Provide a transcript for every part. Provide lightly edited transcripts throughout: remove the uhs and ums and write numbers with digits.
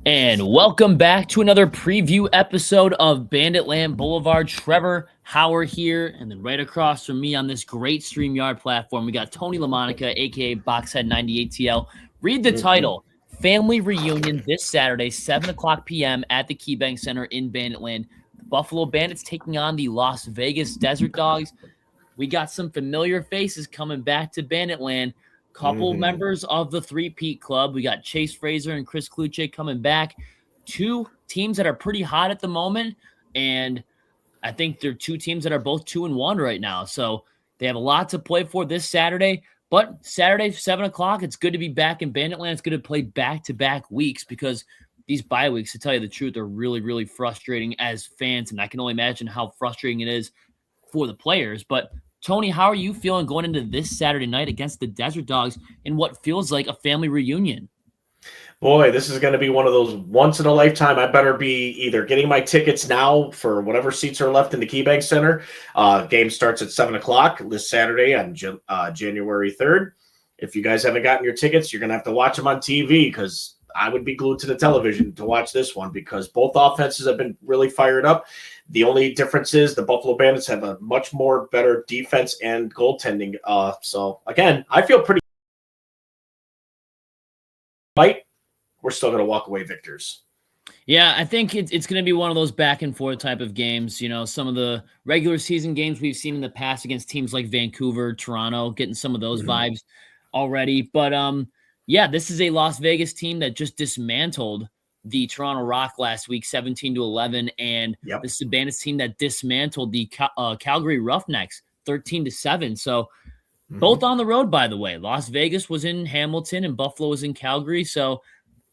And welcome back to another preview episode of Banditland Boulevard. Trevor Howard here, and then right across from me on this great StreamYard platform, we got Tony LaMonica, aka Boxhead98TL. Read the title: Family Reunion this Saturday, 7 o'clock p.m. at the KeyBank Center in Banditland. The Buffalo Bandits taking on the Las Vegas Desert Dogs. We got some familiar faces coming back to Banditland. Couple members of the three-peat club. We got Chase Fraser and Chris Cloutier coming back. Two teams that are pretty hot at the moment, and I think they're two teams that are both 2-1 right now. So they have a lot to play for this Saturday. But Saturday, 7 o'clock, it's good to be back in Banditland. It's good to play back-to-back weeks because these bye weeks, to tell you the truth, are really, really frustrating as fans, and I can only imagine how frustrating it is for the players. But Tony, how are you feeling going into this Saturday night against the Desert Dogs in what feels like a family reunion? Boy, this is going to be one of those once in a lifetime. I better be either getting my tickets now for whatever seats are left in the KeyBank Center. Game starts at 7 o'clock this Saturday on January 3rd. If you guys haven't gotten your tickets, you're going to have to watch them on TV because I would be glued to the television to watch this one because both offenses have been really fired up. The only difference is the Buffalo Bandits have a much more better defense and goaltending. So, again, I feel pretty fight. We're still going to walk away victors. Yeah, I think it's going to be one of those back and forth type of games. You know, some of the regular season games we've seen in the past against teams like Vancouver, Toronto, getting some of those vibes already. But, yeah, this is a Las Vegas team that just dismantled the Toronto Rock last week, 17-11, and this is a Bandits team that dismantled the Calgary Roughnecks, 13-7. So both on the road, by the way. Las Vegas was in Hamilton and Buffalo was in Calgary. So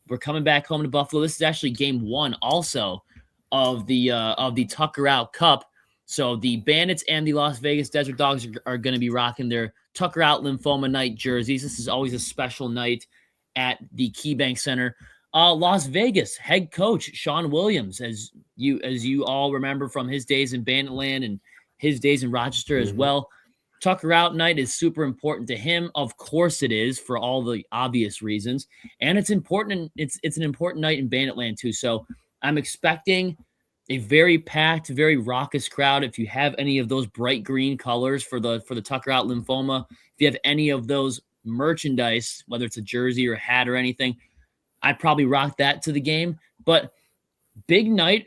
we're coming back home to Buffalo. This is actually game one also of the Tucker Out Cup. So the Bandits and the Las Vegas Desert Dogs are going to be rocking their Tucker Out Lymphoma Night jerseys. This is always a special night at the KeyBank Center. Las Vegas head coach Sean Williams, as you all remember from his days in Banditland and his days in Rochester as well. Tucker Out Night is super important to him. Of course it is, for all the obvious reasons. And it's important. It's an important night in Banditland too. So I'm expecting a very packed, very raucous crowd. If you have any of those bright green colors for the Tucker Out Lymphoma, if you have any of those merchandise, whether it's a jersey or a hat or anything, I'd probably rock that to the game. But big night,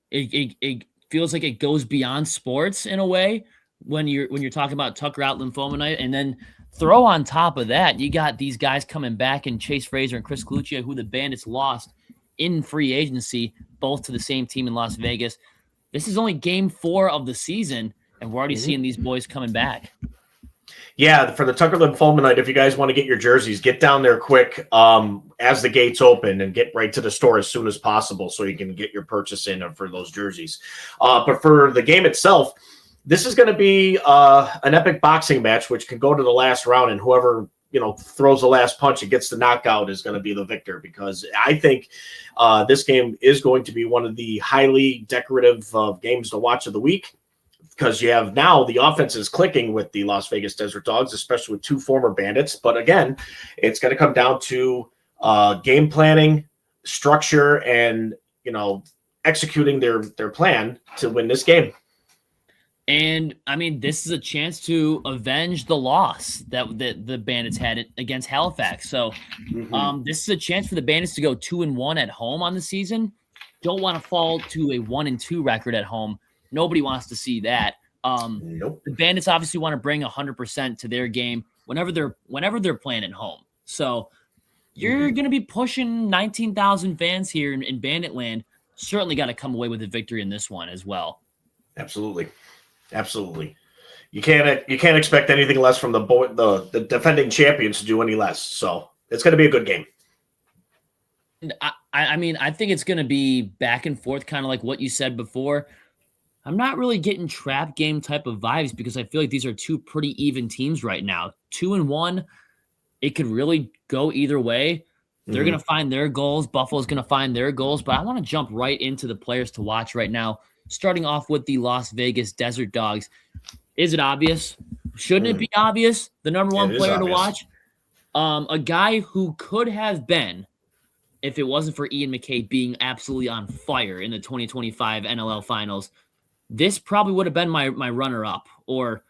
it feels like it goes beyond sports in a way when you're talking about Tucker Out Lymphoma Night. And then throw on top of that, you got these guys coming back and Chase Fraser and Chris Cloutier, who the Bandits lost in free agency, both to the same team in Las Vegas. This is only game 4 of the season, and we're already seeing these boys coming back. Yeah, for the Tucker Lymphoma Night, if you guys want to get your jerseys, get down there quick as the gates open and get right to the store as soon as possible so you can get your purchase in for those jerseys. But for the game itself, this is going to be an epic boxing match, which can go to the last round, and whoever throws the last punch and gets the knockout is going to be the victor, because I think this game is going to be one of the highly decorative games to watch of the week. Because you have now the offense is clicking with the Las Vegas Desert Dogs, especially with 2 former Bandits. But again, it's going to come down to game planning, structure, and executing their plan to win this game. And I mean, this is a chance to avenge the loss that the Bandits had against Halifax. So this is a chance for the Bandits to go 2-1 at home on the season. Don't want to fall to a 1-2 record at home. Nobody wants to see that. Nope. The Bandits obviously want to bring 100% to their game whenever they're playing at home. So you're going to be pushing 19,000 fans here in Banditland. Certainly got to come away with a victory in this one as well. Absolutely. You can't expect anything less from the defending champions to do any less. So it's going to be a good game. I mean, I think it's going to be back and forth, kind of like what you said before. I'm not really getting trap game type of vibes because I feel like these are two pretty even teams right now. 2-1, it could really go either way. They're going to find their goals. Buffalo's going to find their goals. But I want to jump right into the players to watch right now, starting off with the Las Vegas Desert Dogs. Is it obvious? Shouldn't it be obvious? The number one player to watch? A guy who could have been if it wasn't for Ian McKay being absolutely on fire in the 2025 NLL Finals, this probably would have been my runner-up, or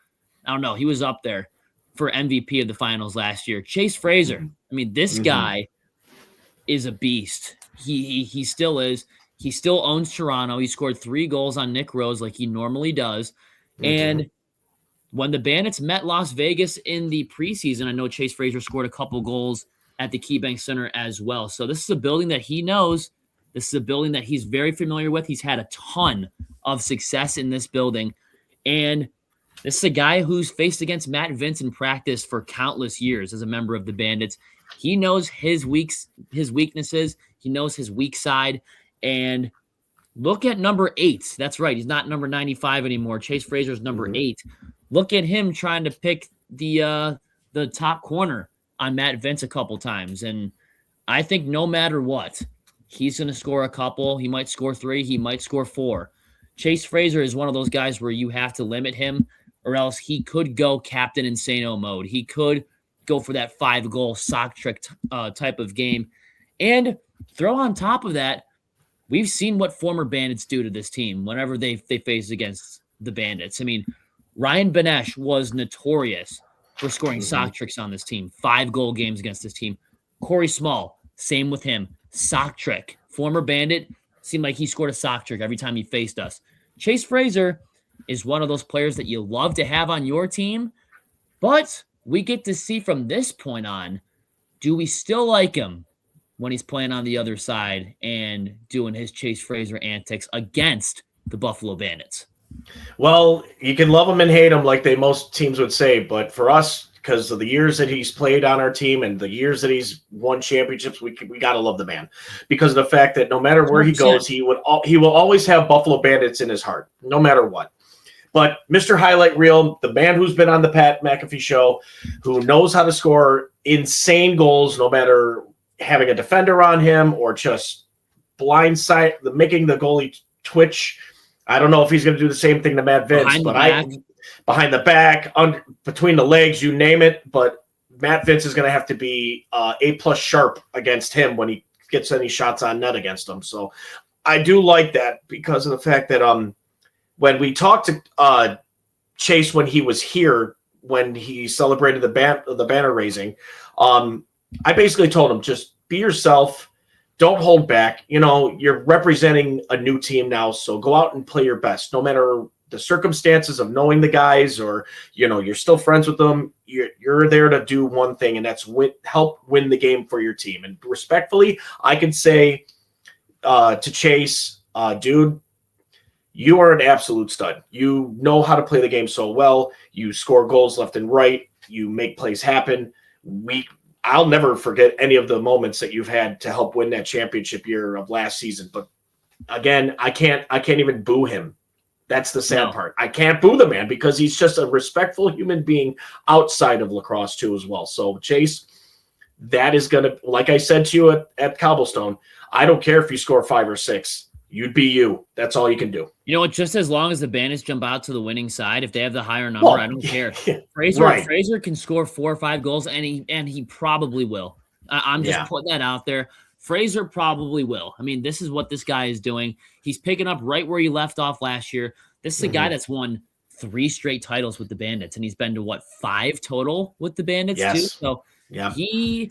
I don't know, he was up there for MVP of the finals last year. Chase Fraser. I mean, this guy is a beast. He still is. He still owns Toronto. He scored 3 goals on Nick Rose like he normally does. And when the Bandits met Las Vegas in the preseason, I know Chase Fraser scored a couple goals at the KeyBank Center as well. So this is a building that he knows. This is a building that he's very familiar with. He's had a ton of success in this building. And this is a guy who's faced against Matt Vince in practice for countless years as a member of the Bandits. He knows his weaknesses. He knows his weak side. And look at number 8. That's right. He's not number 95 anymore. Chase Fraser's number 8. Look at him trying to pick the top corner on Matt Vince a couple times. And I think no matter what, he's going to score a couple. He might score 3. He might score 4. Chase Fraser is one of those guys where you have to limit him, or else he could go Captain Insano mode. He could go for that 5-goal sock trick type of game. And throw on top of that, we've seen what former Bandits do to this team whenever they face against the Bandits. I mean, Ryan Benesh was notorious for scoring sock tricks on this team. 5-goal games against this team. Corey Small, same with him. Sock trick. Former Bandit, seemed like he scored a sock trick every time he faced us. Chase Fraser is one of those players that you love to have on your team, but we get to see from this point on, do we still like him when he's playing on the other side and doing his Chase Fraser antics against the Buffalo Bandits? Well, you can love him and hate him like most teams would say, but for us, because of the years that he's played on our team and the years that he's won championships, we got to love the man, because of the fact that no matter where he goes, he will always have Buffalo Bandits in his heart, no matter what. But Mr. Highlight Reel, the man who's been on the Pat McAfee show, who knows how to score insane goals, no matter having a defender on him or just blindside, making the goalie twitch. I don't know if he's going to do the same thing to Matt Vince, behind the back, between the legs, you name it. But Matt Vince is going to have to be A+ sharp against him when he gets any shots on net against him. So I do like that, because of the fact that when we talked to Chase when he was here, when he celebrated the banner raising, I basically told him, just be yourself. Don't hold back. You know, you're representing a new team now, so go out and play your best, no matter the circumstances of knowing the guys, or, you know, you're still friends with them. You're there to do one thing, and that's help win the game for your team. And respectfully, I can say to Chase, dude, you are an absolute stud. You know how to play the game so well. You score goals left and right. You make plays happen. I'll never forget any of the moments that you've had to help win that championship year of last season. But again, I can't even boo him. That's the sad part. I can't boo the man, because he's just a respectful human being outside of lacrosse too as well. So Chase, that is going to, like I said to you at Cobblestone, I don't care if you score 5 or 6. You'd be you. That's all you can do. You know what? Just as long as the Bandits jump out to the winning side, if they have the higher number, I don't care. Fraser can score 4 or 5 goals, and he probably will. I'm just putting that out there. Fraser probably will. I mean, this is what this guy is doing. He's picking up right where he left off last year. This is a guy that's won 3 straight titles with the Bandits, and he's been to 5 total with the Bandits too. So he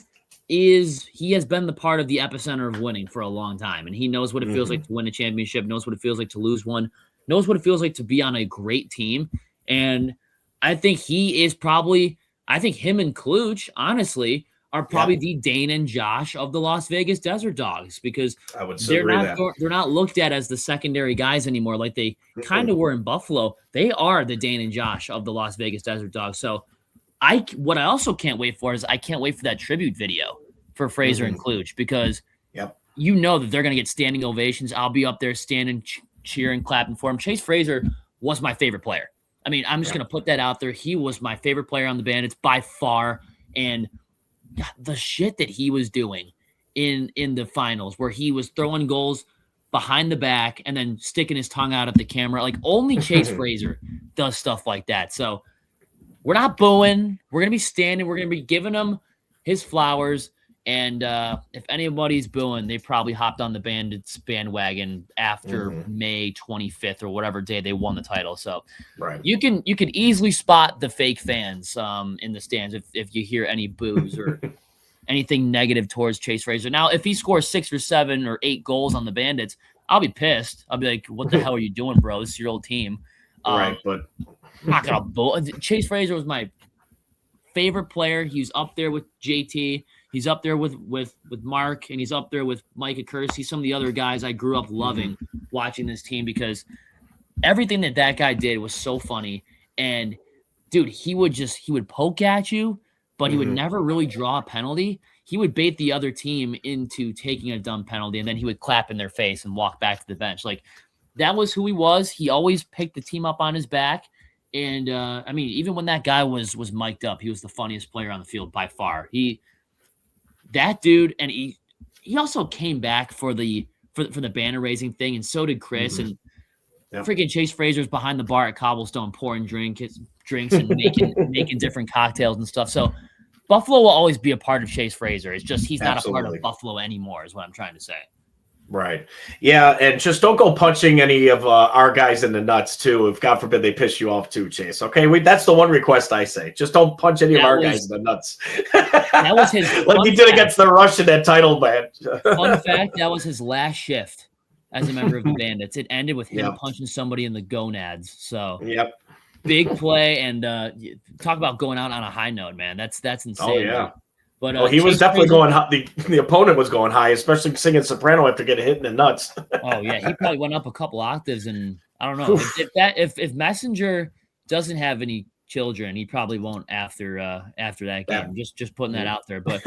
has been the part of the epicenter of winning for a long time, and he knows what it feels like to win a championship, knows what it feels like to lose one, knows what it feels like to be on a great team. And I think he is probably, I think him and Cloutier, honestly, are probably the Dane and Josh of the Las Vegas Desert Dogs, because I would they're not looked at as the secondary guys anymore like they kind of were in Buffalo. They are the Dane and Josh of the Las Vegas Desert Dogs. So what I also can't wait for is I can't wait for that tribute video for Fraser and Cloutier, because you know that they're going to get standing ovations. I'll be up there standing, cheering, clapping for him. Chase Fraser was my favorite player. I mean, I'm just going to put that out there. He was my favorite player on the Bandits by far. And the shit that he was doing in the finals, where he was throwing goals behind the back and then sticking his tongue out at the camera, like only Chase Fraser does stuff like that. So we're not booing. We're going to be standing. We're going to be giving him his flowers. And if anybody's booing, they probably hopped on the Bandits bandwagon after May 25th or whatever day they won the title. So you can easily spot the fake fans in the stands if you hear any boos or anything negative towards Chase Fraser. Now, if he scores 6 or 7 or 8 goals on the Bandits, I'll be pissed. I'll be like, what the hell are you doing, bro? This is your old team. But I'm not gonna boo. Chase Fraser was my favorite player. He was up there with JT. He's up there with Mark, and he's up there with Micah Kersey, some of the other guys I grew up loving watching this team, because everything that guy did was so funny. And dude, he would poke at you, but he would never really draw a penalty. He would bait the other team into taking a dumb penalty, and then he would clap in their face and walk back to the bench. Like, that was who he was. He always picked the team up on his back. And I mean, even when that guy was mic'd up, he was the funniest player on the field by far. That dude, and he also came back for the banner raising thing, and so did Chris. And freaking Chase Fraser's behind the bar at Cobblestone pouring drinks and making different cocktails and stuff. So Buffalo will always be a part of Chase Fraser. It's just he's not a part of Buffalo anymore, is what I'm trying to say. Right. Yeah, and just don't go punching any of our guys in the nuts, too, if God forbid they piss you off, too, Chase. Okay, that's the one request I say. Just don't punch any of our guys in the nuts. That was his like he did against the Rush in that title match. Fun fact, that was his last shift as a member of the Bandits. It ended with him punching somebody in the gonads. So big play, and talk about going out on a high note, man. That's insane. Oh, yeah. Man. But he was definitely going high. The opponent was going high, especially singing soprano after getting hit in the nuts. Oh yeah, he probably went up a couple octaves, and I don't know if Messenger doesn't have any children, he probably won't after that game. Just putting that out there. But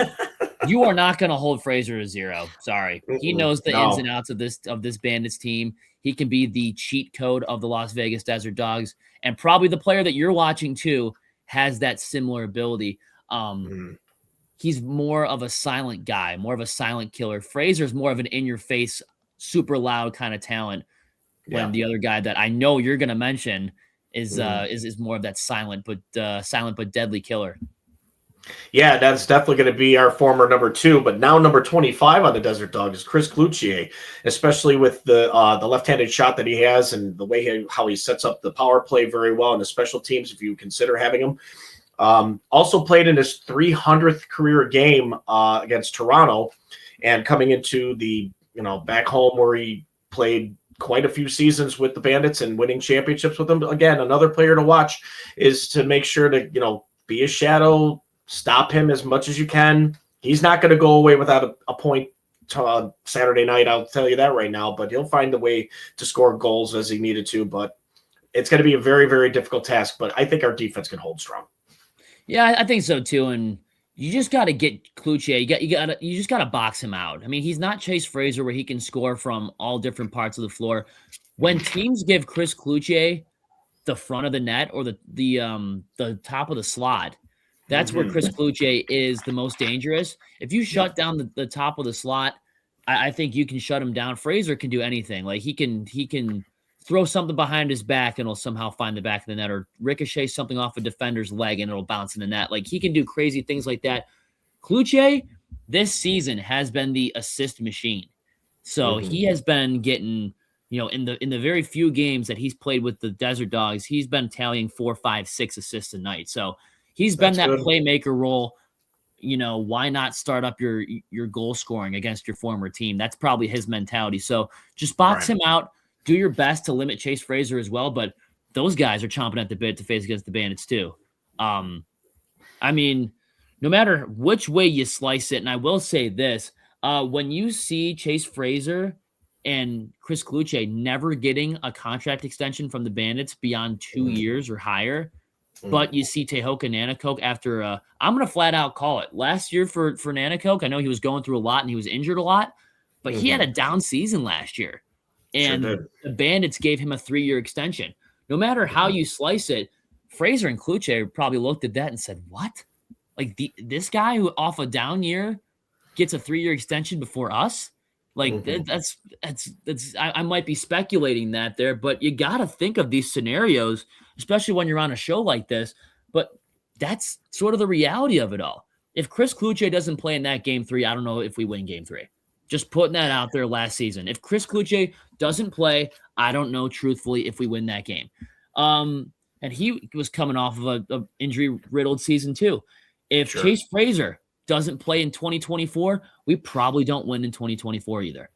you are not going to hold Fraser to 0. Sorry, he knows the ins and outs of this Bandits team. He can be the cheat code of the Las Vegas Desert Dogs, and probably the player that you're watching too has that similar ability. He's more of a silent guy, more of a silent killer. Fraser's more of an in-your-face, super loud kind of talent. When the other guy that I know you're going to mention is more of that silent but deadly killer. Yeah, that's definitely going to be our former number 2, but now number 25 on the Desert Dog is Chris Cloutier, especially with the left-handed shot that he has and the way how he sets up the power play very well in the special teams, if you consider having him. Also played in his 300th career game against Toronto, and coming into the back home where he played quite a few seasons with the Bandits and winning championships with them. Again, another player to watch is to make sure to be a shadow, stop him as much as you can. He's not going to go away without a point Saturday night. I'll tell you that right now. But he'll find the way to score goals as he needed to. But it's going to be a very, very difficult task. But I think our defense can hold strong. Yeah, I think so too, and you just got to get Cloutier. You just got to box him out. I mean, he's not Chase Fraser where he can score from all different parts of the floor. When teams give Chris Cloutier the front of the net or the top of the slot, that's where Chris Cloutier is the most dangerous. If you shut down the top of the slot, I think you can shut him down. Fraser can do anything. Like he can throw something behind his back and it'll somehow find the back of the net, or ricochet something off a defender's leg and it'll bounce in the net. Like he can do crazy things like that. Cloutier this season has been the assist machine. So he has been getting, in the very few games that he's played with the Desert Dogs, he's been tallying 4, 5, 6 assists a night. So he's been that playmaker role. Why not start up your goal scoring against your former team? That's probably his mentality. So just box him out. Do your best to limit Chase Fraser as well, but those guys are chomping at the bit to face against the Bandits too. I mean, no matter which way you slice it, and I will say this, when you see Chase Fraser and Chris Cloutier never getting a contract extension from the Bandits beyond 2 years or higher, but you see Tehoka Nanakoke after, I'm going to flat out call it. Last year for Nanakoke, I know he was going through a lot and he was injured a lot, but he had a down season last year. And the Bandits gave him a 3-year extension. No matter how you slice it, Fraser and Cloutier probably looked at that and said, what? Like this guy who off a down year gets a 3-year extension before us? Like that's I might be speculating that there, but you got to think of these scenarios, especially when you're on a show like this. But that's sort of the reality of it all. If Chris Cloutier doesn't play in that game 3, I don't know if we win game 3. Just putting that out there last season. If Chris Cloutier doesn't play, I don't know, truthfully, if we win that game. And he was coming off of a injury-riddled season too. If Chase Fraser doesn't play in 2024, we probably don't win in 2024 either.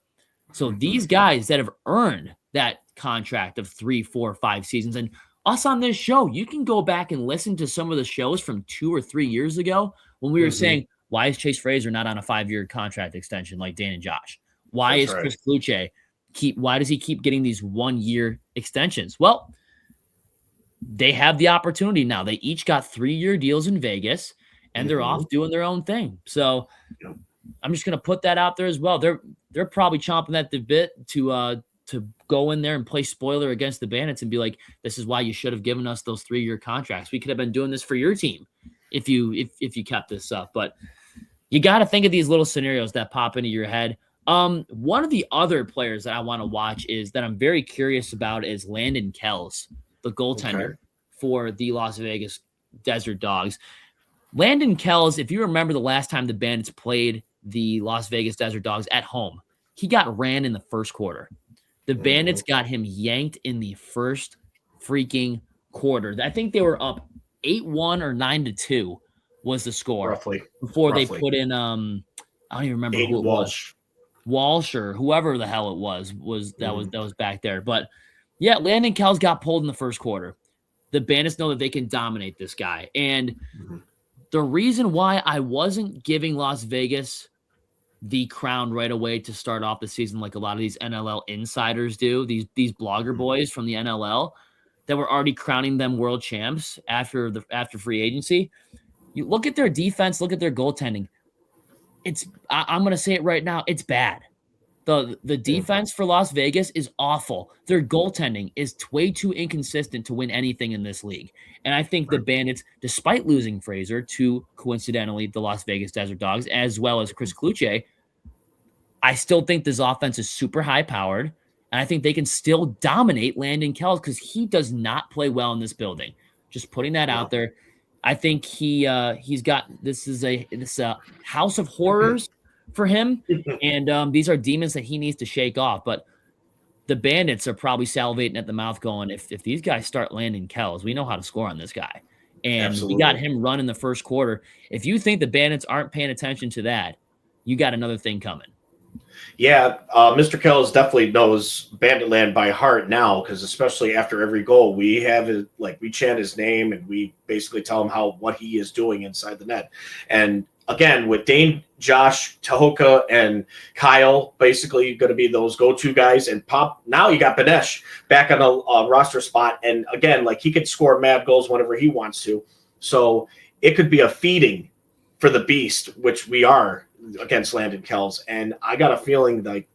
So these guys that have earned that contract of 3, 4, 5 seasons, and us on this show, you can go back and listen to some of the shows from 2 or 3 years ago when we were saying, why is Chase Fraser not on a 5-year contract extension like Dan and Josh? Why is Chris Cloutier why does he keep getting these 1-year extensions? Well, they have the opportunity now. They each got 3-year deals in Vegas, and they're off doing their own thing. So I'm just going to put that out there as well. They're probably chomping at the bit to go in there and play spoiler against the Bandits and be like, this is why you should have given us those 3-year contracts. We could have been doing this for your team if you kept this up. But you got to think of these little scenarios that pop into your head. One of the other players that I want to watch is that I'm very curious about is Landon Kells, the goaltender for the Las Vegas Desert Dogs. Landon Kells, if you remember the last time the Bandits played the Las Vegas Desert Dogs at home, he got ran in the first quarter. The Bandits got him yanked in the first freaking quarter. I think they were up 8-1 or 9-2 was the score. Roughly. They put in, I don't even remember who it was. Walsh or whoever the hell it was back there. But yeah, Landon Kells got pulled in the first quarter. The Bandits know that they can dominate this guy. And the reason why I wasn't giving Las Vegas the crown right away to start off the season like a lot of these NLL insiders do, these blogger boys from the NLL that were already crowning them world champs after free agency. You look at their defense, look at their goaltending. I'm going to say it right now, it's bad. The defense for Las Vegas is awful. Their goaltending is way too inconsistent to win anything in this league. And I think the Bandits, despite losing Fraser to, coincidentally, the Las Vegas Desert Dogs, as well as Chris Cloutier, I still think this offense is super high-powered, and I think they can still dominate Landon Kells because he does not play well in this building. Just putting that out there. I think he's got this house of horrors for him, and these are demons that he needs to shake off. But the Bandits are probably salivating at the mouth going, if these guys start landing Kells, we know how to score on this guy. And we got him running the first quarter. If you think the Bandits aren't paying attention to that, you got another thing coming. Yeah, Mr. Kells definitely knows Banditland by heart now, because especially after every goal, we have it, like we chant his name and we basically tell him what he is doing inside the net. And again, with Dane, Josh, Tahoka, and Kyle basically going to be those go-to guys. And now you got Banesh back on a roster spot. And again, like he could score mad goals whenever he wants to. So it could be a feeding for the beast, which we are against Landon Kells. And I got a feeling like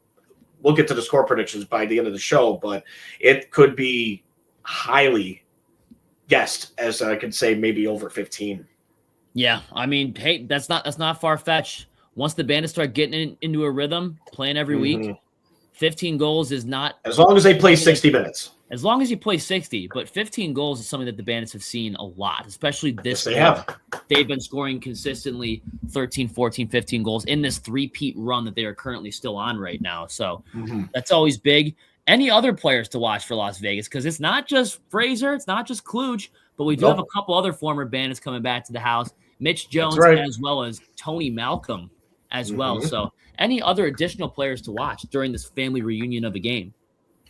we'll get to the score predictions by the end of the show, but it could be highly guessed, as I could say, maybe over 15. Yeah, I mean, hey, that's not far-fetched. Once the Bandits start getting into a rhythm, playing every week, 15 goals is not... As long as they play 60 minutes. As long as you play 60, but 15 goals is something that the Bandits have seen a lot, especially this year. They have. They've been scoring consistently 13, 14, 15 goals in this three-peat run that they are currently still on right now. So that's always big. Any other players to watch for Las Vegas? Because it's not just Fraser, it's not just Kluge, but we do have a couple other former Bandits coming back to the house. Mitch Jones, as well as Tony Malcolm as well. So any other additional players to watch during this family reunion of a game?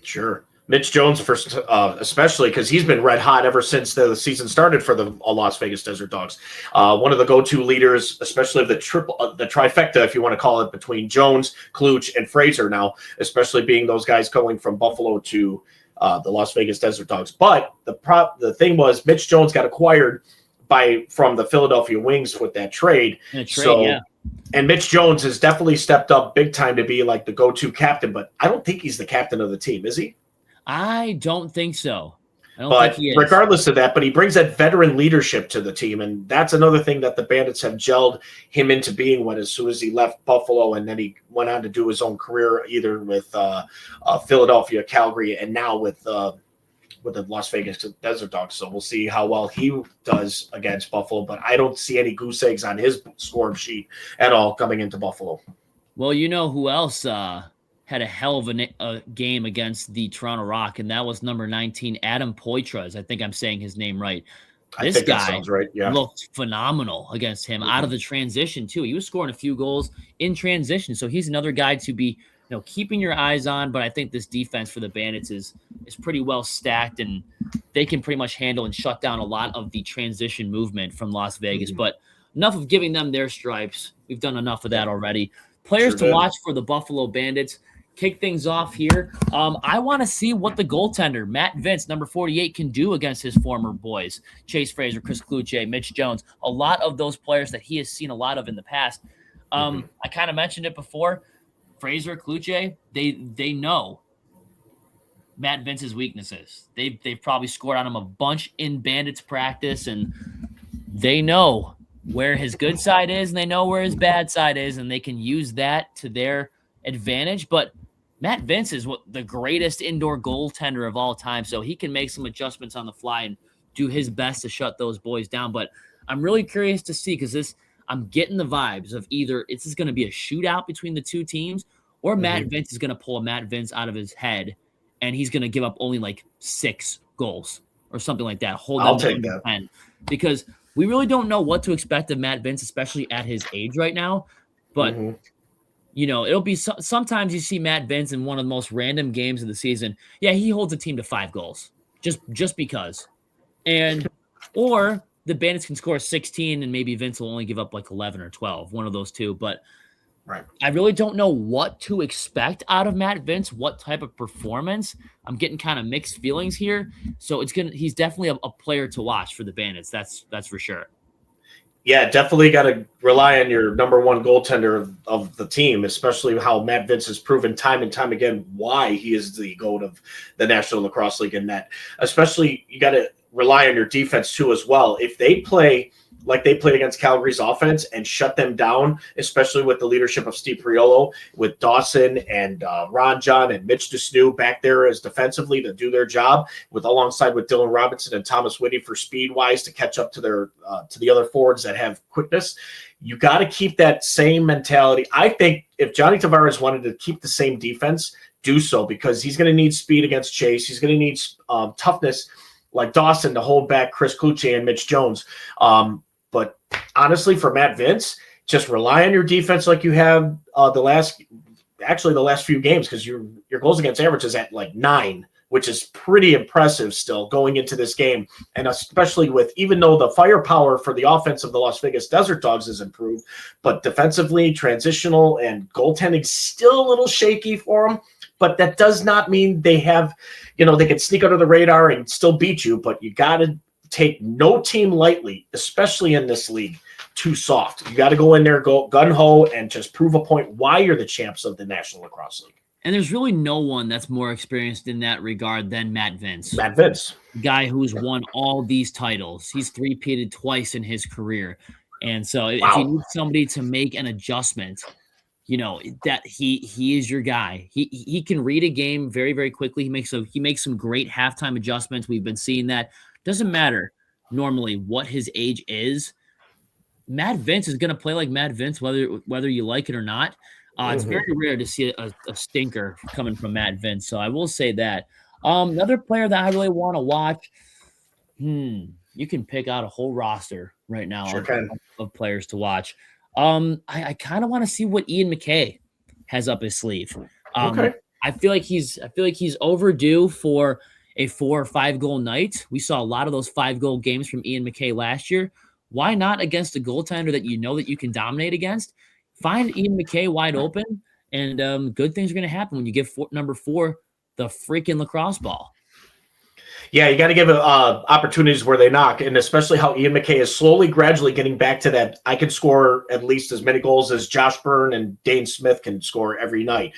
Sure. Mitch Jones, first, especially because he's been red hot ever since the season started for the Las Vegas Desert Dogs. One of the go-to leaders, especially of the trifecta, if you want to call it, between Jones, Kluge, and Fraser now, especially being those guys going from Buffalo to the Las Vegas Desert Dogs. But the thing was, Mitch Jones got acquired from the Philadelphia Wings with that trade. And Mitch Jones has definitely stepped up big time to be like the go-to captain, but I don't think he's the captain of the team, is he? I don't think so. Think he is. Regardless of that, but he brings that veteran leadership to the team, and that's another thing that the Bandits have gelled him into being as soon as he left Buffalo, and then he went on to do his own career either with Philadelphia, Calgary, and now with with the Las Vegas Desert Dogs. So we'll see how well he does against Buffalo. But I don't see any goose eggs on his score sheet at all coming into Buffalo. Well, you know who else had a hell of a game against the Toronto Rock, and that was number 19, Adam Poitras. I think I'm saying his name right. I think that sounds right. Yeah, looked phenomenal against him out of the transition too. He was scoring a few goals in transition, so he's another guy to be keeping your eyes on. But I think this defense for the Bandits is pretty well stacked, and they can pretty much handle and shut down a lot of the transition movement from Las Vegas. But enough of giving them their stripes. We've done enough of that already. Players to watch for the Buffalo Bandits. Kick things off here. I want to see what the goaltender, Matt Vince, number 48, can do against his former boys, Chase Fraser, Chris Cloutier, Mitch Jones, a lot of those players that he has seen a lot of in the past. I kind of mentioned it before. Fraser, Cloutier, they know Matt Vince's weaknesses. They've probably scored on him a bunch in Bandits practice, and they know where his good side is, and they know where his bad side is, and they can use that to their advantage. But Matt Vince is the greatest indoor goaltender of all time, so he can make some adjustments on the fly and do his best to shut those boys down. But I'm really curious to see, because I'm getting the vibes of either this is going to be a shootout between the two teams, or Matt Vince is going to pull a Matt Vince out of his head, and he's going to give up only like 6 goals or something like that. I'll take that. 10, because we really don't know what to expect of Matt Vince, especially at his age right now. But it'll be sometimes you see Matt Vince in one of the most random games of the season. Yeah, he holds a team to 5 goals just because. Or the Bandits can score 16 and maybe Vince will only give up like 11 or 12, one of those two. But I really don't know what to expect out of Matt Vince, what type of performance. I'm getting kind of mixed feelings here. So he's definitely a player to watch for the Bandits. That's for sure. Yeah, definitely got to rely on your number one goaltender of the team, especially how Matt Vince has proven time and time again why he is the GOAT of the National Lacrosse League. And that, especially, you got to rely on your defense too as well. If they play like they played against Calgary's offense and shut them down, especially with the leadership of Steve Priolo, with Dawson and Ron John and Mitch DeSnew back there as defensively to do their job, alongside with Dylan Robinson and Thomas Whitty for speed-wise to catch up to their to the other forwards that have quickness. You got to keep that same mentality. I think if Johnny Tavares wanted to keep the same defense, do so, because he's going to need speed against Chase. He's going to need toughness like Dawson to hold back Chris Cloutier and Mitch Jones. But honestly, for Matt Vince, just rely on your defense like you have the last few games, because your goals against average is at like 9, which is pretty impressive still going into this game. And especially with, even though the firepower for the offense of the Las Vegas Desert Dogs has improved, but defensively, transitional, and goaltending still a little shaky for them. But that does not mean they have, they can sneak under the radar and still beat you, but you got to take no team lightly, especially in this league, too soft. You got to go in there, go gun-ho, and just prove a point why you're the champs of the National Lacrosse League. And there's really no one that's more experienced in that regard than Matt Vince. Matt Vince. Guy who's won all these titles. He's 3-peated twice in his career. And so if you need somebody to make an adjustment, that he is your guy. He can read a game very, very quickly. He makes some great halftime adjustments. We've been seeing that. Doesn't matter normally what his age is. Matt Vince is going to play like Matt Vince, whether you like it or not. It's very rare to see a stinker coming from Matt Vince. So I will say that. Another player that I really want to watch, you can pick out a whole roster right now of players to watch. I kind of want to see what Ian McKay has up his sleeve. I feel like he's overdue for a 4 or 5 goal night. We saw a lot of those 5-goal games from Ian McKay last year. Why not against a goaltender that that you can dominate against? Find Ian McKay wide open, and good things are going to happen when you give number 4 the freaking lacrosse ball. Yeah, you got to give opportunities where they knock, and especially how Ian McKay is slowly, gradually getting back to that. I can score at least as many goals as Josh Byrne and Dane Smith can score every night.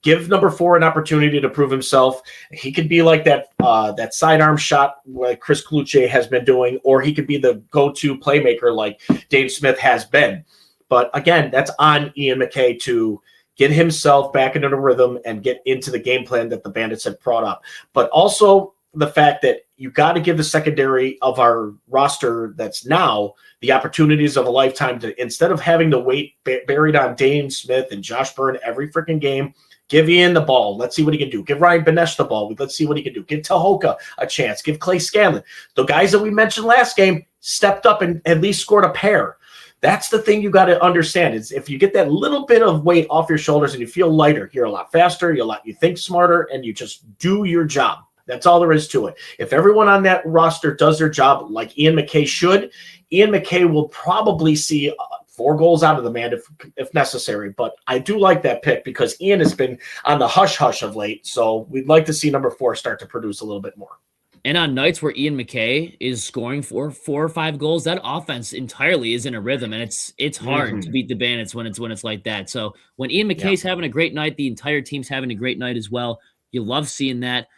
Give number 4 an opportunity to prove himself. He could be like that sidearm shot like Chris Cloutier has been doing, or he could be the go-to playmaker like Dane Smith has been. But again, that's on Ian McKay to get himself back into the rhythm and get into the game plan that the Bandits have brought up. But also, the fact that you got to give the secondary of our roster that's now the opportunities of a lifetime to, instead of having to wait buried on Dane Smith and Josh Byrne every freaking game, give Ian the ball. Let's see what he can do. Give Ryan Benesh the ball. Let's see what he can do. Give Tahoka a chance. Give Clay Scanlon. The guys that we mentioned last game stepped up and at least scored a pair. That's the thing you got to understand is if you get that little bit of weight off your shoulders and you feel lighter, you're a lot faster, you think smarter, and you just do your job. That's all there is to it. If everyone on that roster does their job like Ian McKay should, Ian McKay will probably see 4 goals out of the man if necessary. But I do like that pick because Ian has been on the hush-hush of late. So we'd like to see number 4 start to produce a little bit more. And on nights where Ian McKay is scoring 4 or 5 goals, that offense entirely is in a rhythm, and it's hard to beat the Bandits when it's like that. So when Ian McKay's having a great night, the entire team's having a great night as well. You love seeing that.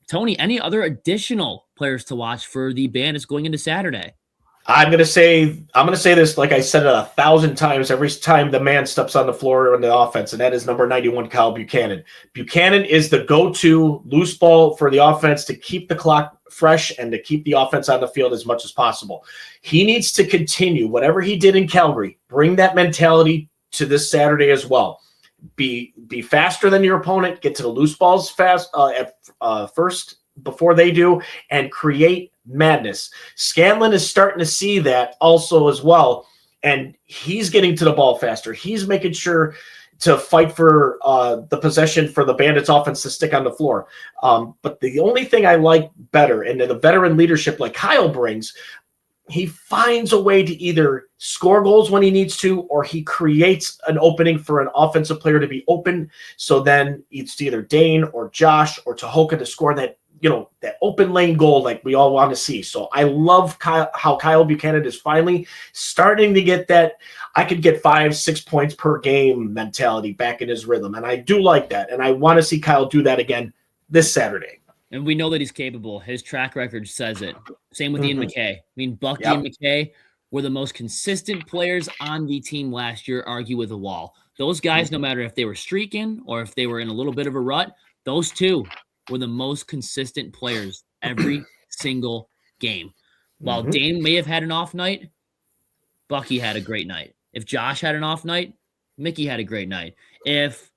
Tony, any other additional players to watch for the Bandits going into Saturday? I'm gonna say this like I said it 1,000 times every time the man steps on the floor in the offense, and that is number 91, Kyle Buchanan. Buchanan is the go-to loose ball for the offense to keep the clock fresh and to keep the offense on the field as much as possible. He needs to continue whatever he did in Calgary. Bring that mentality to this Saturday as well. Be faster than your opponent. Get to the loose balls fast first before they do, and create madness. Scanlon is starting to see that also as well, and he's getting to the ball faster. He's making sure to fight for the possession for the Bandits offense to stick on the floor. But the only thing I like better, and the veteran leadership like Kyle brings, he finds a way to either score goals when he needs to, or he creates an opening for an offensive player to be open. So then it's either Dane or Josh or Tahoka to score that, that open lane goal like we all want to see. So I love how Kyle Buchanan is finally starting to get that I could get 5-6 points per game mentality back in his rhythm. And I do like that. And I want to see Kyle do that again this Saturday. And we know that he's capable. His track record says it. Same with Ian McKay. I mean, Bucky and McKay were the most consistent players on the team last year, argue with a wall. Those guys, no matter if they were streaking or if they were in a little bit of a rut, those two were the most consistent players every single game. While Dane may have had an off night, Bucky had a great night. If Josh had an off night, Mickey had a great night. If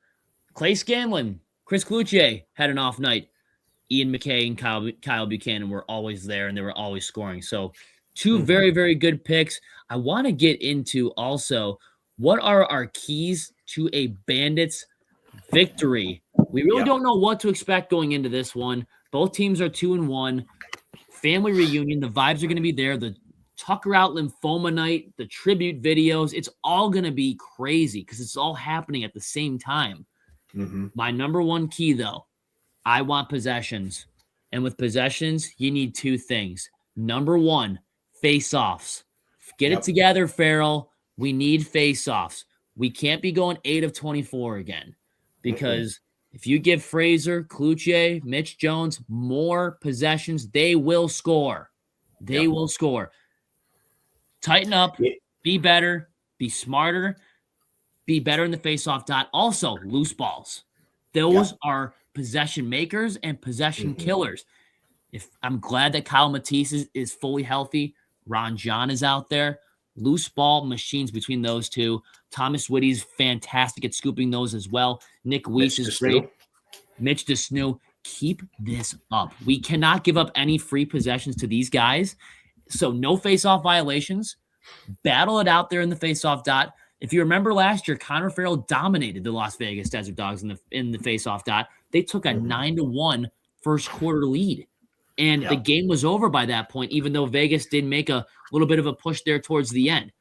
Clay Scanlon, Chris Cloutier had an off night, Ian McKay and Kyle Buchanan were always there, and they were always scoring. So 2 very, very good picks. I want to get into also what are our keys to a Bandits victory. We really don't know what to expect going into this one. Both teams are 2-1. Family reunion. The vibes are going to be there. The Tucker Out Lymphoma Night, the tribute videos. It's all going to be crazy because it's all happening at the same time. My number 1 key, though, I want possessions. And with possessions, you need 2 things. Number 1, face-offs. Get it together, Farrell. We need face-offs. We can't be going 8 of 24 again. Because if you give Fraser, Cloutier, Mitch Jones more possessions, they will score. They will score. Tighten up. Be better. Be smarter. Be better in the face-off dot. Also, loose balls. Those are possession makers and possession killers. I'm glad that Kyle Matisse is fully healthy. Ron John is out there. Loose ball machines between those two. Thomas Whitty's fantastic at scooping those as well. Nick Weiss is great. Mitch DeSnew, keep this up. We cannot give up any free possessions to these guys. So no face-off violations. Battle it out there in the face-off dot. If you remember last year, Connor Farrell dominated the Las Vegas Desert Dogs in the face-off dot. They took a 9-1 first quarter lead. And the game was over by that point, even though Vegas did make a little bit of a push there towards the end.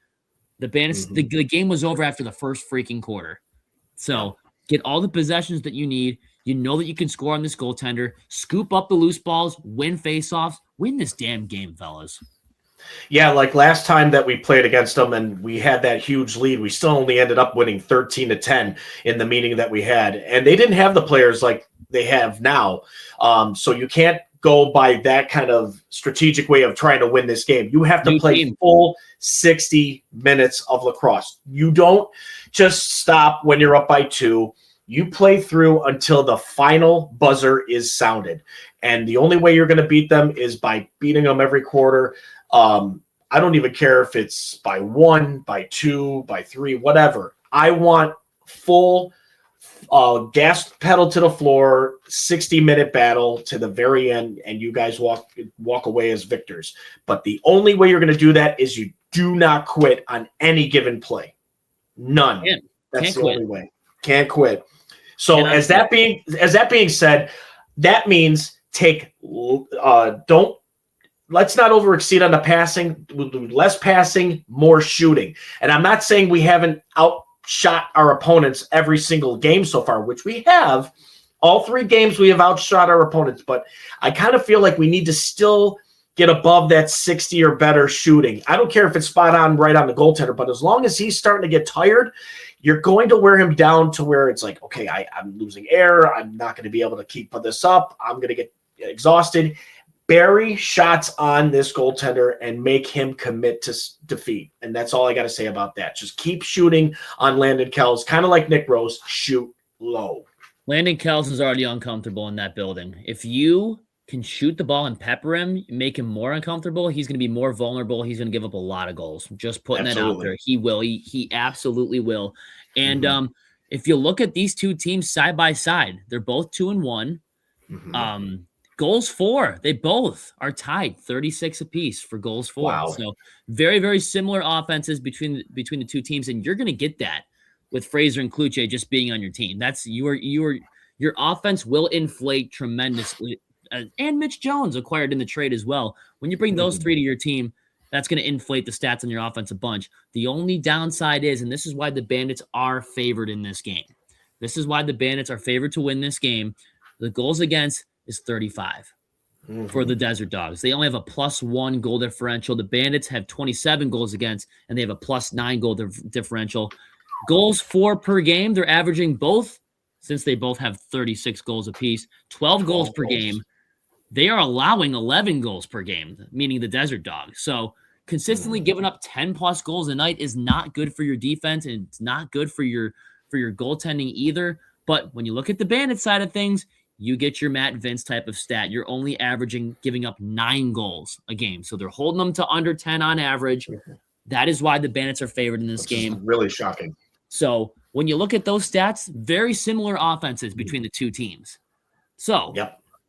The Bandits, the game was over after the first freaking quarter. So get all the possessions that you need. You know that you can score on this goaltender. Scoop up the loose balls, win faceoffs, win this damn game, fellas. Yeah, like last time that we played against them and we had that huge lead, we still only ended up winning 13-10 in the meeting that we had. And they didn't have the players like they have now. So you can't go by that kind of strategic way of trying to win this game. You have to play full 60 minutes of lacrosse. You don't just stop when you're up by 2. You play through until the final buzzer is sounded. And the only way you're going to beat them is by beating them every quarter. I don't even care if it's by 1, by 2, by 3, whatever. I want full gas pedal to the floor, 60-minute battle to the very end, and you guys walk away as victors. But the only way you're going to do that is you do not quit on any given play. None. That's the only way. Can't quit. So as that being said, that means let's not overexceed on the passing. We'll do less passing, more shooting. And I'm not saying we haven't outshot our opponents every single game so far, which we have. All 3 games we have outshot our opponents, but I kind of feel like we need to still get above that 60 or better shooting. I don't care if it's spot on right on the goaltender, but as long as he's starting to get tired, you're going to wear him down to where it's like, okay, I'm losing air. I'm not going to be able to keep this up. I'm going to get exhausted. Bury shots on this goaltender and make him commit to defeat. And that's all I got to say about that. Just keep shooting on Landon Kells, kind of like Nick Rose, shoot low. Landon Kells is already uncomfortable in that building. If you can shoot the ball and pepper him, make him more uncomfortable, he's going to be more vulnerable. He's going to give up a lot of goals. Just putting that out there. He will. He absolutely will. And if you look at these 2 teams side by side, they're both 2-1. Goals for, they both are tied 36 apiece for goals for. Wow. So very, very similar offenses between the 2 teams. And you're going to get that with Fraser and Cloutier just being on your team. That's your offense will inflate tremendously. And Mitch Jones acquired in the trade as well. When you bring those 3 to your team, that's going to inflate the stats on your offense a bunch. The only downside is, and this is why the Bandits are favored in this game. This is why the Bandits are favored to win this game. The goals against is 35 for the Desert Dogs. They only have a +1 goal differential. The Bandits have 27 goals against, and they have a +9 goal differential. Goals for per game, they're averaging both, since they both have 36 goals apiece, 12 goals per game. They are allowing 11 goals per game, meaning the Desert Dogs. So consistently giving up 10+ goals a night is not good for your defense, and it's not good for your goaltending either. But when you look at the Bandit side of things, you get your Matt Vince type of stat. You're only giving up 9 goals a game. So they're holding them to under 10 on average. That is why the Bandits are favored in this game. Really shocking. So when you look at those stats, very similar offenses between the 2 teams. So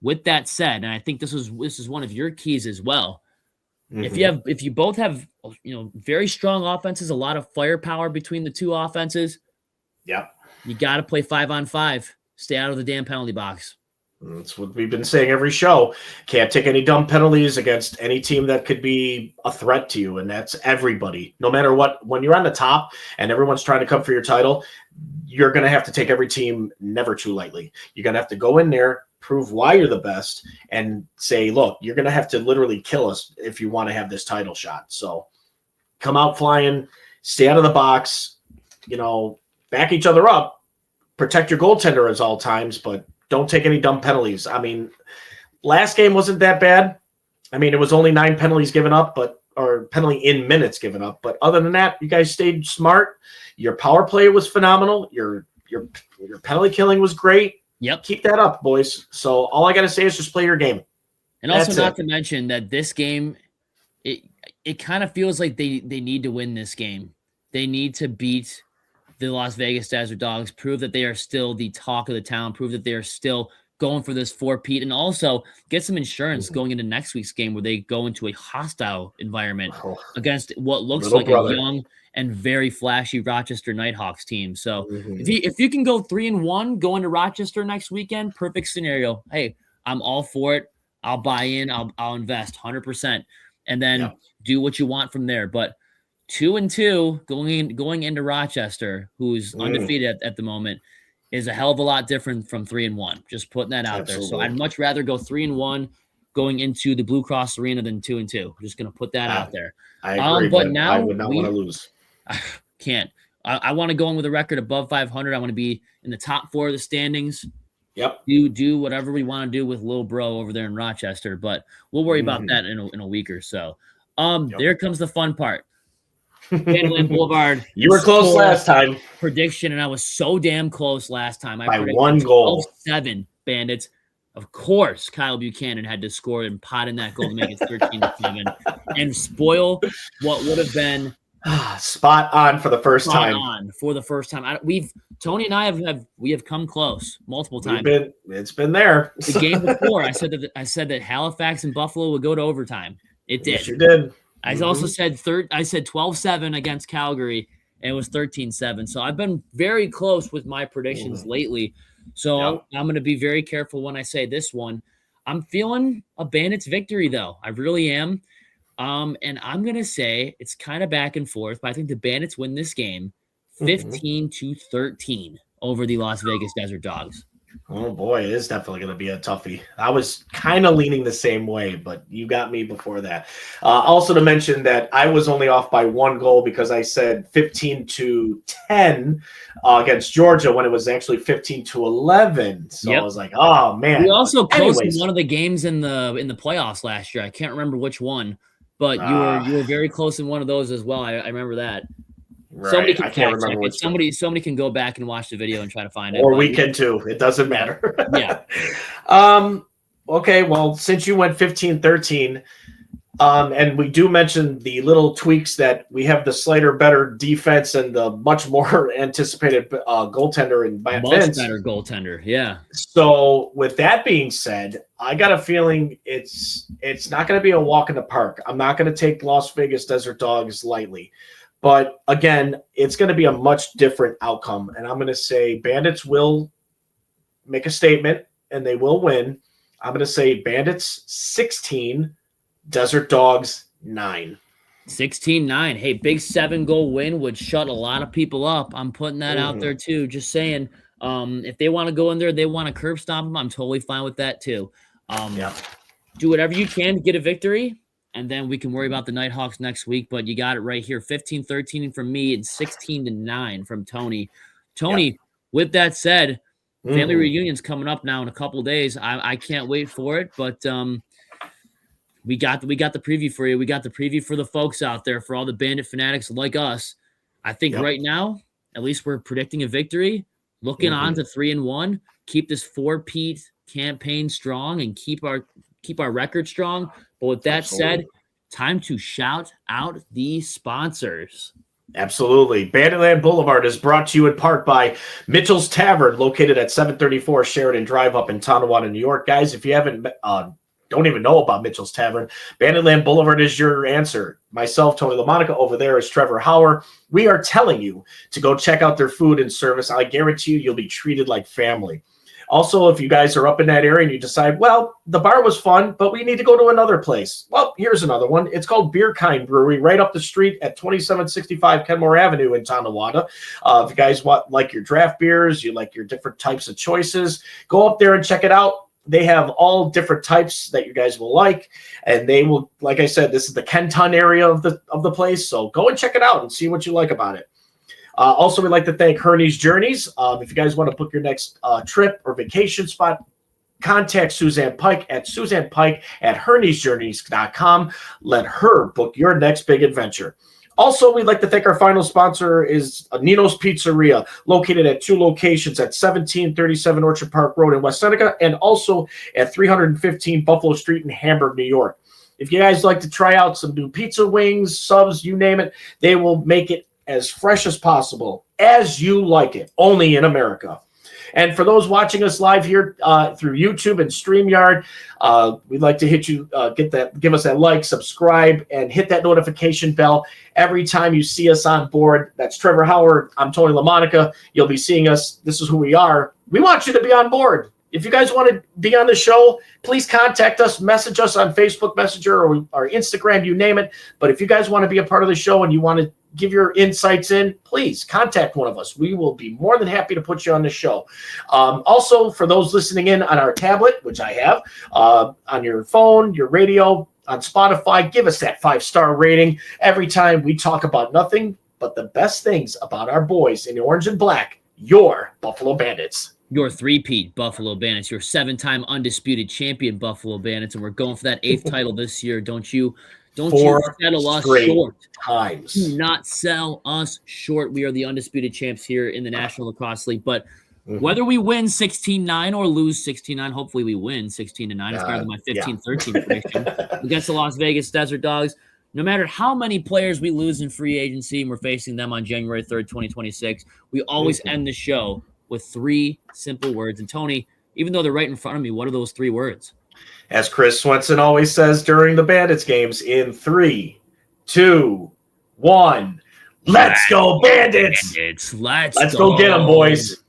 with that said, and I think this is one of your keys as well. If you both have very strong offenses, a lot of firepower between the 2 offenses, you got to play 5-on-5. Stay out of the damn penalty box. That's what we've been saying every show. Can't take any dumb penalties against any team that could be a threat to you, and that's everybody. No matter what, when you're on the top and everyone's trying to come for your title, you're going to have to take every team never too lightly. You're going to have to go in there, prove why you're the best, and say, look, you're going to have to literally kill us if you want to have this title shot. So come out flying, stay out of the box, back each other up. Protect your goaltender at all times, but don't take any dumb penalties. I mean, last game wasn't that bad. I mean, it was only 9 penalties given up, or penalty in minutes given up. But other than that, you guys stayed smart. Your power play was phenomenal. Your penalty killing was great. Yep. Keep that up, boys. So all I got to say is just play your game. And also not to mention that this game, it kind of feels like they need to win this game. They need to beat the Las Vegas Desert Dogs, prove that they are still the talk of the town, prove that they are still going for this 4-peat, and also get some insurance going into next week's game where they go into a hostile environment against what looks like a young and very flashy Rochester Nighthawks team. So if you can go 3-1, go into Rochester next weekend, perfect scenario. Hey, I'm all for it. I'll buy in. I'll invest 100%, and then do what you want from there. But 2-2 going into Rochester, who's undefeated at the moment, is a hell of a lot different from 3-1. Just putting that out there. So I'd much rather go 3-1 going into the Blue Cross Arena than 2-2. Just going to put that out there. I agree, but now I would not want to lose. I can't. I want to go in with a record above 500. I want to be in the top 4 of the standings. Yep. Do whatever we want to do with Lil Bro over there in Rochester, but we'll worry about that in a week or so. There comes the fun part. Banditland Boulevard. You were close last time. Prediction, and I was so damn close last time. I by predicted 1 goal. 12-7 Bandits. Of course, Kyle Buchanan had to score and pot in that goal to make it 13-7 and spoil what would have been spot on for the first time. Tony and I have come close multiple times. It's been there. The game before, I said that Halifax and Buffalo would go to overtime. It did. Yes, you did. I also said 12-7 against Calgary, and it was 13-7. So I've been very close with my predictions lately. So I'm going to be very careful when I say this one. I'm feeling a Bandits victory, though. I really am. And I'm going to say it's kind of back and forth, but I think the Bandits win this game 15-13 over the Las Vegas Desert Dogs. Oh, boy, it is definitely going to be a toughie. I was kind of leaning the same way, but you got me before that. Also to mention that I was only off by 1 goal because I said 15-10 against Georgia when it was actually 15-11. So I was like, oh, man. We also closed one of the games in the playoffs last year. I can't remember which one, but you were very close in one of those as well. I remember that. Right. Somebody can I can't remember which somebody can go back and watch the video and try to find it. Or we can too. It doesn't matter. Yeah. Okay, well, since you went 15-13, and we do mention the little tweaks that we have the slighter better defense and the much more anticipated goaltender in much Vince. Better goaltender, yeah. So with that being said, I got a feeling it's not going to be a walk in the park. I'm not going to take Las Vegas Desert Dogs lightly. But again, it's going to be a much different outcome. And I'm going to say Bandits will make a statement and they will win. I'm going to say Bandits 16, Desert Dogs 9. 16-9. Hey, big 7-goal win would shut a lot of people up. I'm putting that out there too. Just saying, if they want to go in there, they want to curb stomp them, I'm totally fine with that too. Do whatever you can to get a victory. And then we can worry about the Nighthawks next week. But you got it right here. 15-13 from me and 16-9 from Tony. Tony, with that said, family reunion's coming up now in a couple of days. I can't wait for it. But we got the preview for you. We got the preview for the folks out there, for all the Bandit fanatics like us. I think right now, at least we're predicting a victory. Looking on to 3-1. Keep this 4-peat campaign strong and keep our record strong. But with that said, time to shout out the sponsors. Absolutely. Banditland Boulevard is brought to you in part by Mitchell's Tavern, located at 734 Sheridan Drive up in Tonawanda, New York. Guys, if you haven't don't even know about Mitchell's Tavern, Banditland Boulevard is your answer. Myself, Tony LaMonica, over there is Trevor Hauer. We are telling you to go check out their food and service. I guarantee you, you'll be treated like family. Also, if you guys are up in that area and you decide, well, the bar was fun, but we need to go to another place. Well, here's another one. It's called Beer Kind Brewery right up the street at 2765 Kenmore Avenue in Tonawanda. If you guys like your draft beers, you like your different types of choices, go up there and check it out. They have all different types that you guys will like, and they will, like I said, this is the Kenton area of the place, so go and check it out and see what you like about it. Also, we'd like to thank Herney's Journeys. If you guys want to book your next trip or vacation spot, contact Suzanne Pike at herneysjourneys.com. Let her book your next big adventure. Also, we'd like to thank our final sponsor is Nino's Pizzeria, located at 2 locations at 1737 Orchard Park Road in West Seneca and also at 315 Buffalo Street in Hamburg, New York. If you guys like to try out some new pizza, wings, subs, you name it, they will make it as fresh as possible, as you like it, only in America. And for those watching us live here through YouTube and StreamYard, we'd like to hit you, give us that like, subscribe, and hit that notification bell every time you see us on board. That's Trevor Howard. I'm Tony LaMonica. You'll be seeing us. This is who we are. We want you to be on board. If you guys want to be on the show, please contact us, message us on Facebook Messenger or Instagram, you name it. But if you guys want to be a part of the show and you want to give your insights in, please contact one of us. We will be more than happy to put you on the show. Also, for those listening in on our tablet, which I have, on your phone, your radio, on Spotify, give us that 5-star rating. Every time we talk about nothing but the best things about our boys in orange and black, your Buffalo Bandits. Your 3-peat Buffalo Bandits, your 7-time undisputed champion Buffalo Bandits, and we're going for that 8th title this year. Don't you Don't you settle us short. Times. Do not sell us short. We are the undisputed champs here in the National Lacrosse League. But whether we win 16-9 or lose 16-9, hopefully we win 16-9. It's better than my 15-13 prediction against the Las Vegas Desert Dogs. No matter how many players we lose in free agency, and we're facing them on January 3rd, 2026, we always end the show with 3 simple words. And Tony, even though they're right in front of me, what are those 3 words? As Chris Swenson always says during the Bandits games, in 3, 2, 1, let's go Bandits! Let's go get them, boys.